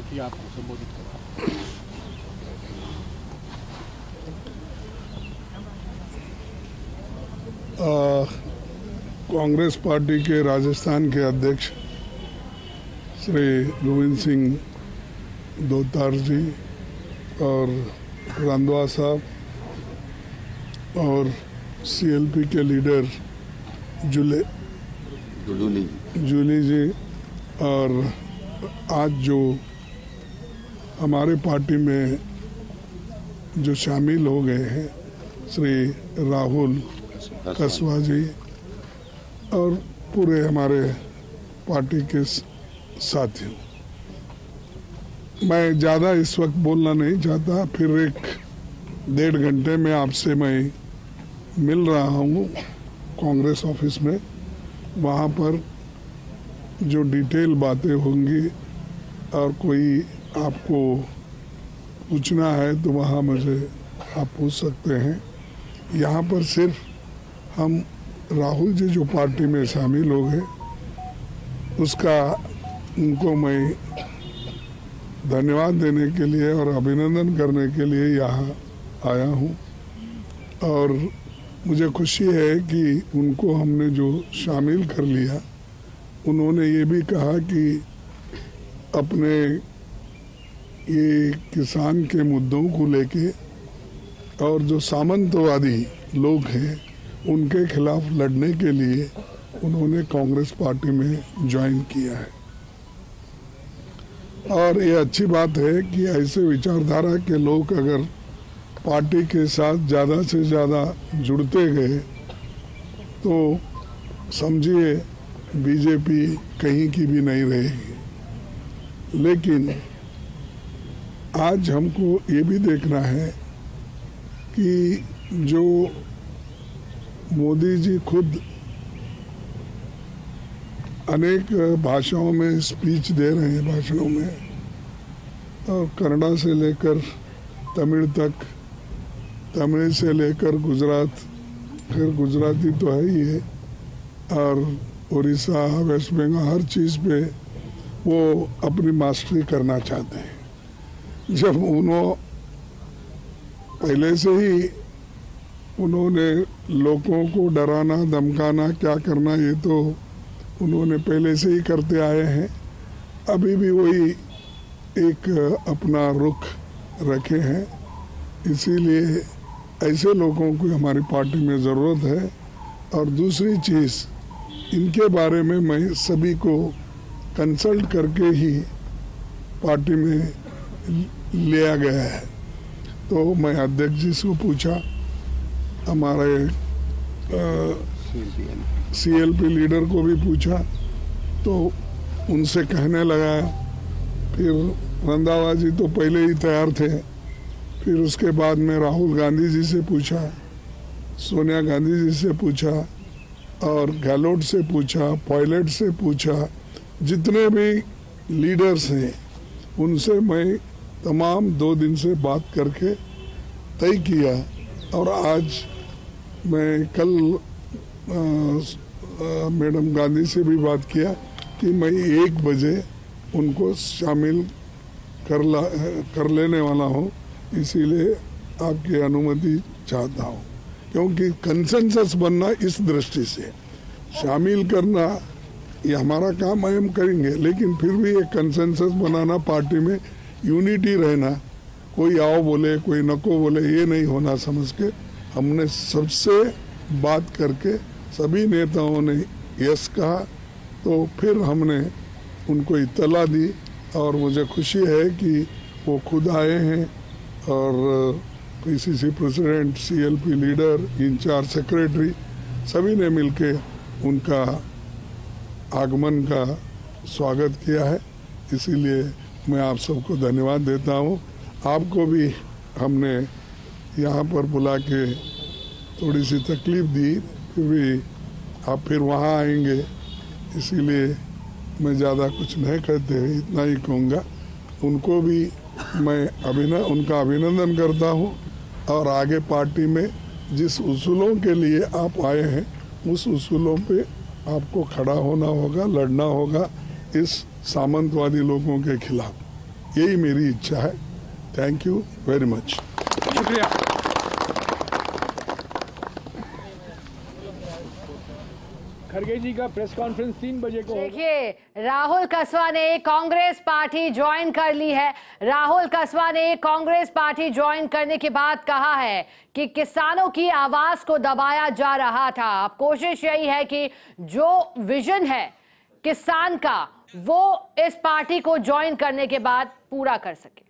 कि आपको संबोधित करा। कांग्रेस पार्टी के राजस्थान के अध्यक्ष श्री गोविंद सिंह दोतार जी और रंधवा साहब और सीएलपी के लीडर जूली जी और आज जो हमारे पार्टी में जो शामिल हो गए हैं श्री राहुल कसवा जी और पूरे हमारे पार्टी के साथियों, मैं ज़्यादा इस वक्त बोलना नहीं चाहता। फिर 1-1.5 घंटे में आपसे मैं मिल रहा हूँ कांग्रेस ऑफिस में, वहाँ पर जो डिटेल बातें होंगी और कोई आपको पूछना है तो वहाँ मुझे आप पूछ सकते हैं। यहाँ पर सिर्फ हम राहुल जी जो पार्टी में शामिल हो गए उसका उनको मैं धन्यवाद देने के लिए और अभिनंदन करने के लिए यहाँ आया हूँ। और मुझे खुशी है कि उनको हमने जो शामिल कर लिया, उन्होंने ये भी कहा कि अपने ये किसान के मुद्दों को लेके और जो सामंतवादी लोग हैं उनके खिलाफ लड़ने के लिए उन्होंने कांग्रेस पार्टी में ज्वाइन किया है। और ये अच्छी बात है कि ऐसे विचारधारा के लोग अगर पार्टी के साथ ज़्यादा से ज़्यादा जुड़ते गए तो समझिए बीजेपी कहीं की भी नहीं रहेगी। लेकिन आज हमको ये भी देखना है कि जो मोदी जी खुद अनेक भाषाओं में स्पीच दे रहे हैं, भाषणों में, और कन्नड़ा से लेकर तमिल तक, तमिल से लेकर गुजरात, फिर गुजराती तो है ही है, और उड़ीसा, वेस्ट बंगाल, हर चीज़ पे वो अपनी मास्टरी करना चाहते हैं। जब उन्होंने पहले से ही उन्होंने लोगों को डराना धमकाना क्या करना, ये तो उन्होंने पहले से ही करते आए हैं। अभी भी वही एक अपना रुख रखे हैं। इसीलिए ऐसे लोगों को हमारी पार्टी में ज़रूरत है। और दूसरी चीज़, इनके बारे में मैं सभी को कंसल्ट करके ही पार्टी में लिया गया है। तो मैं अध्यक्ष जी से पूछा, हमारे सीएलपी लीडर को भी पूछा, तो उनसे कहने लगा। फिर रंधावा जी तो पहले ही तैयार थे। फिर उसके बाद में राहुल गांधी जी से पूछा, सोनिया गांधी जी से पूछा, और गहलोत से पूछा, पायलट से पूछा, जितने भी लीडर्स हैं उनसे मैं तमाम 2 दिन से बात करके तय किया। और आज मैं कल मैडम गांधी से भी बात किया कि मैं 1 बजे उनको शामिल कर लेने वाला हूँ। इसीलिए आपकी अनुमति चाहता हूँ, क्योंकि कंसेंसस बनना इस दृष्टि से शामिल करना ये हमारा काम हम करेंगे, लेकिन फिर भी एक कंसेंसस बनाना, पार्टी में यूनिटी रहना, कोई आओ बोले कोई नको बोले ये नहीं होना समझ के हमने सबसे बात करके सभी नेताओं ने यस कहा। तो फिर हमने उनको इत्तला दी और मुझे खुशी है कि वो खुद आए हैं और PCC president, CLP leader, in-charge secretary सभी ने मिलके उनका आगमन का स्वागत किया है। इसीलिए मैं आप सबको धन्यवाद देता हूँ। आपको भी हमने यहाँ पर बुला के थोड़ी सी तकलीफ दी, फिर भी आप फिर वहाँ आएंगे, इसीलिए मैं ज़्यादा कुछ नहीं कहते हुए इतना ही कहूँगा। उनको भी मैं उनका अभिनंदन करता हूँ और आगे पार्टी में जिस उसूलों के लिए आप आए हैं उस उसूलों पे आपको खड़ा होना होगा, लड़ना होगा इस सामंतवादी लोगों के खिलाफ। यही मेरी इच्छा है। Thank you very much. शुक्रिया। खड़गे जी का प्रेस कॉन्फ्रेंस 3 बजे को। देखिए, राहुल कसवा ने कांग्रेस पार्टी ज्वाइन कर ली है। राहुल कसवा ने कांग्रेस पार्टी ज्वाइन करने के बाद कहा है कि किसानों की आवाज को दबाया जा रहा था। अब कोशिश यही है कि जो विजन है किसान का वो इस पार्टी को ज्वाइन करने के बाद पूरा कर सके।